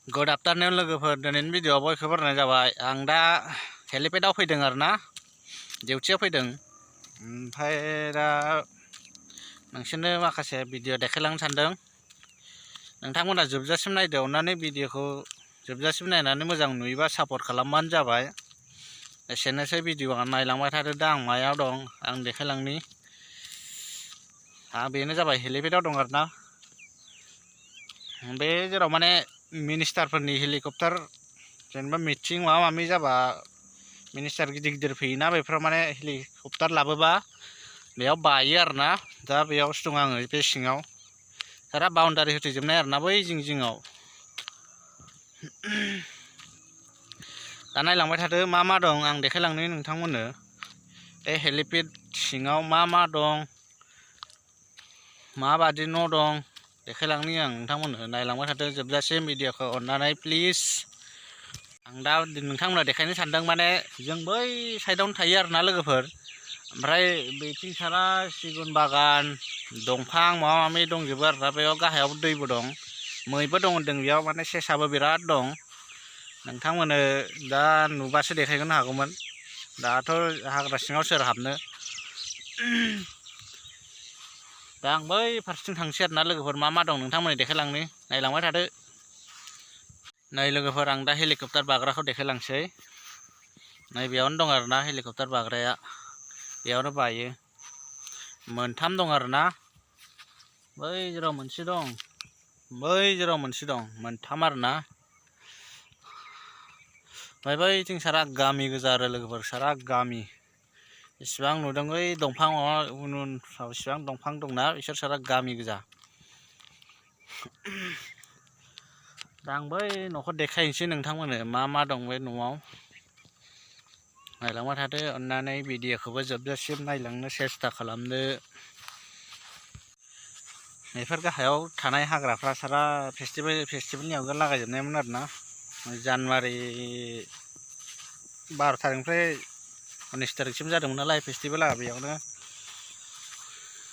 Good afternoon लोगोफोर दिनैनि भिडिअ'आव बयखौबो बरायनाय जाबाय। आं दा हेलिपेडआव फैदों आरोना, डिउटियाव फैदों। ओमफ्राय दा नोंसोरनो माखासे भिडिअ' देखायलांनो सानदों। नोंथांमोना जोबजासिम नायदो, अननानै भिडिअ'खौ जोबजासिम नायनानै मोजां नुयोबा सापर्ट खालामबानो जाबाय। एसेनोसै भिडिअ'आ, नायलांबाय थादो। दा आं मायाव दं आं देखायलांनि। बेनो जाबाय हेलिपेडआव दं आरोना। बे जेराव माने मिनिस्टारफोरनि हेलिकप्टार जेनेबा मिटिं माबा माबि जाबा मिनिस्टार गिदिर गिदिर फैयोना, बेफोराव माने हेलिकप्टार लाबोबा बेयाव बायो आरोना। दा बेयावसो दं आङो, बे सिङाव। सारा बाउन्डारि होथेजोबनाय आरोना बै जिं जिङाव। दा नायलांबाय थादो मा मा दं आं देखायलांनो नोंथांमोननो। बे हेलिपेड सिङाव मा मा दं, माबादि न' दं देखायलांनि आं नोंथांमोननो। नायलांबाय थादो जोबजासिम भिडिअ'खौ अननानै प्लिज। आं दा नोंथांमोना देखायनो सानदों, माने जों बै साइडआवनो थायो आरोना लोगोफोर। ओमफ्राय बेथिं सारा सिगुन बागान, दंफां माबा माबि दंजोबो आरोना। बेयाव गाहायाव दैबो दं, मैबो दं होनदों बेयाव, माने सेसाबो बिराद दं। नोंथांमोननो दा नुबासो देखायनो हागौमोन। दाथ' हाग्रा सिङाव सोर हाबनो। दा आं बै फारसेथिं थांसै आरोना लोगोफोर। मा मा दं नोंथांमोननो देखायलांनो, नायलांबाय थादो। नै लोगोफोर, आं दा हेलिकप्टार बाग्राखौ देखायलांसै। नै बेयावनो दं आरोना हेलिकप्टार बाग्राया, बेयावनो बायो। मोनथाम दं आरोना। बै जेराव मोनसे दं, बै जेराव मोनसे दं, मोनथाम आरोना। ओमफ्राय बैथिं सारा गामि गोजा आरो लोगोफोर, सारा गामि। इसिबां नुदों बै दंफां माबा उनफ्राव इसिबां दंफां दंना, बिसोर सारा गामि गोजा। दा आं बै न'खौ देखायनोसै नोंथांमोननो, मा मा दं बे न'आव। नायलांबाय थादो अननानै, भिडिअ'खौबो जोबजासिम नायलांनो सेस्था खालामदो। बेफोर गाहायाव थानाय हाग्राफ्रा सारा फेस्टिभेलनि आवगाय लागायजोबनायमोन आरोना। जानुवारि 12 थारिखनिफ्राय 19 थारिखसिम जादोंमोन नालाय फेस्टिभेला, बेयावनो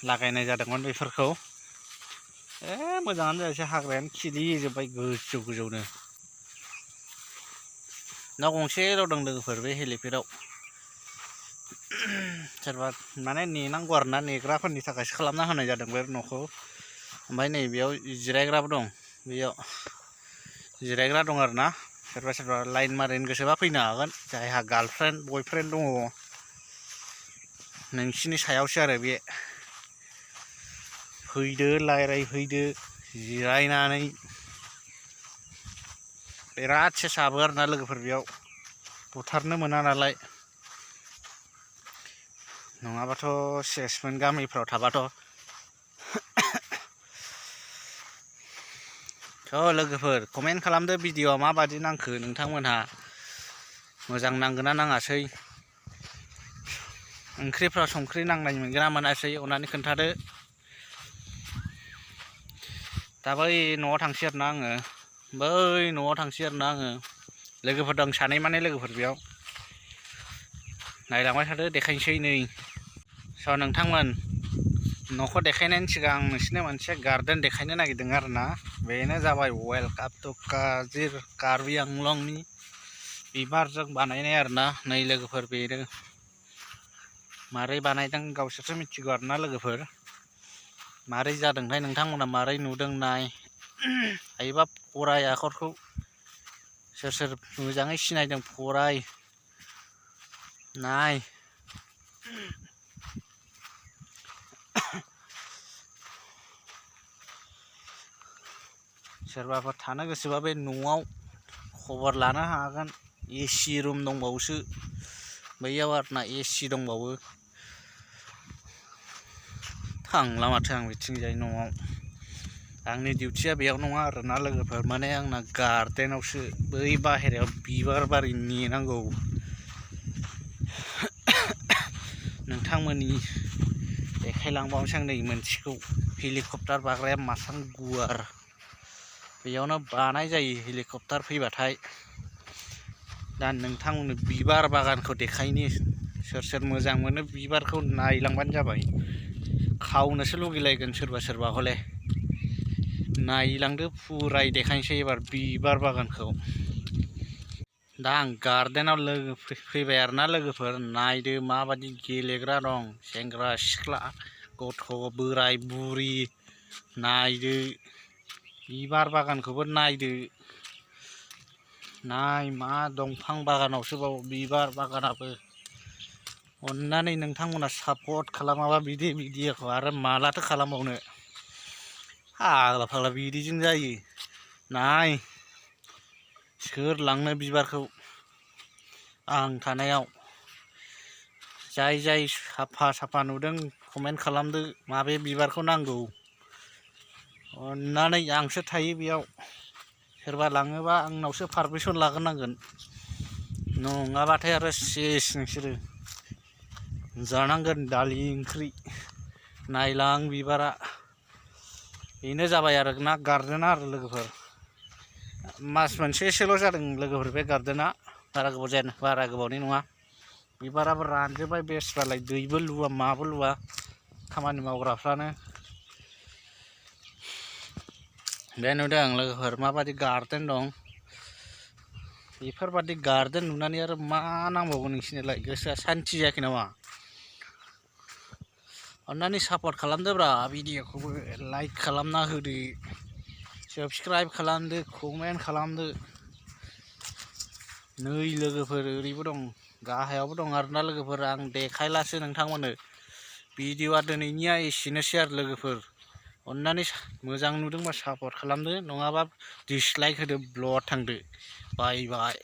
लागायनाय जादोंमोन बेफोरखौ। मोजाङानो जायासै, हाग्रायानो खिलिजोब्बाय गोजौ गोजौनो। न' गंसेल' दं लोगोफोर बे हेलिपेडआव। सोरबा माने नेनांगौ आरोना, नेग्राफोरनि थाखायसो खालामना होनाय जादों बे न'खौ। ओमफ्राय नै बेयाव जिरायग्राबो दं, बेयाव जिरायग्रा दं आरोना। सोरबा सोरबा लाइन मारिनो गोसोबा फैनो हागोन, जायहा गार्लफ्रेन्ड बयफ्रेन्ड दङ। नोंसिनि सायावसो आरो बे। फैदो, रायज्लायफैदो जिरायनानै। बिराद सेसाबो आरोना लोगोफोर, बेयाव बुथारनो मोना नालाय। नङाबाथ' सेसमोन गामिफ्राव थाबाथ'। लोगोफोर कमेन्ट खालामदो भिडिअ'आ माबादि नांखो नोंथांमोनहा। मोजां नांगोना नाङासै, ओंख्रिफ्राव संख्रि नांनाय मोनगोना मोनासै अननानै खोन्थादो। दा बै न'आव थांसै आरोना आङो, बै न'आव थांसै आरोना आङो। लोगोफोर दं सानै माने लोगोफोर बेयाव। नायलांबाय थादो देखायनोसै नै। स' नोंथांमोन, न'खौ देखायनायनि सिगां आं नोंसोरनो मोनसे गार्डेन देखायनो नागिरदों आरोना। बेनो जाबाय वेलकाम टु कार्बि आंलंनि बिबारजों बानायनाय आरोना। नै लोगोफोर, बेनो मारै बानायदों गावसोरसो मिथिगौ आरोना लोगोफोर। मारै जादोंथाय, नोंथांमोना मारै नुदों नाय। हायोबा फराय आखरखौ, सोर सोर मोजाङै सिनायदों फराय नाय। सोरबाफोर थानो गोसोबा बे न'आव खबर लानो हागोन। एसि रुम दंबावोसो बैयाव आरोना, एसि दंबावो। थांला माथो आं बिथिंजाय न'आव। आंनि डिउटिया बेयाव नङा आरोना लोगोफोर, माने आंना गार्डेनावसो, बै बाहेरायाव बिबार बारि नेनांगौ। नोंथांमोननि देखायलांबावनोसै आं नै मोनसेखौ। हेलिकप्टार बाग्राया मासां गुवार, बेयावनो बानाय जायो हेलिकप्टार फैबाथाय। दा नोंथांमोननो बिबार बागानखौ देखायनि। सोर सोर मोजां मोनो बिबारखौ नायलांबानो जाबाय। खावनोसो लुगैलायगोन सोरबा सोरबा हले। नायलांदो फुराय देखायनोसै एबार बिबार बागानखौ दा आं गार्डेनाव लोगो फैबाय आरोना लोगोफोर नायदो माबादि गेलेग्रा दं सेंग्रा सिख्ला गथ' बोराय बुरि नायदो बिबार बागानखौबो नायदो नाय मा दंफां बागानावसो बाव बिबार बागानाबो अन्नानै नोंथांमोना सापर्ट खालामाबा बिदि भिडिअखौ आरो मालाथो खालामबावनो फाग्ला फाग्ला बिदिजों जायो नाय सोर लांनो बिबारखौ आं थानायाव जाय जाय साफा साफा नुदों कमेन्ट खालामदो माबे बिबारखौ नांगौ अन्नानै आंसो थायो बेयाव सोरबा लाङोबा आंनावसो पारमिसन लाग्रोनांगोन नङाबाथाय आरो सेस नोंसोरो जानांगोन दालि ओंख्रि नायलां बिबारा बेनो जाबाय आरो ना गार्डेना आरो लोगोफोर मास मोनसेसोल' जादों लोगोफोर बे गार्डेना बारा गोबावनि नङा बिबाराबो रानजोब्बाय बेस्रालाय दैबो लुवा माबो लुवा खामानि मावग्राफ्रानो बे नुदों लोगोफोर माबादि गार्डेन दं बेफोरबादि गार्डेन नुनानै आरो मा नांबावगौ नोंसिनिलाय गोसोआ सान्ति जायाखै नामा अन्नानै सापर्ट खालामदोब्रा भिडिअखौबो लाइक खालामना होदो साबस्क्राइब खालामदो कमेन्ट खालामदो नै लोगोफोर ओरैबो दं गाहायावबो दं आरोना लोगोफोर आं देखायलासो नोंथांमोननो भिडिअआ दिनैनिया एसेनोसै आरो लोगोफोर अन्नानै मोजां नुदोंबा सापर्ट खालामदो नङाबा डिसलाइक होदो ब्लड थांदो बाय बाय।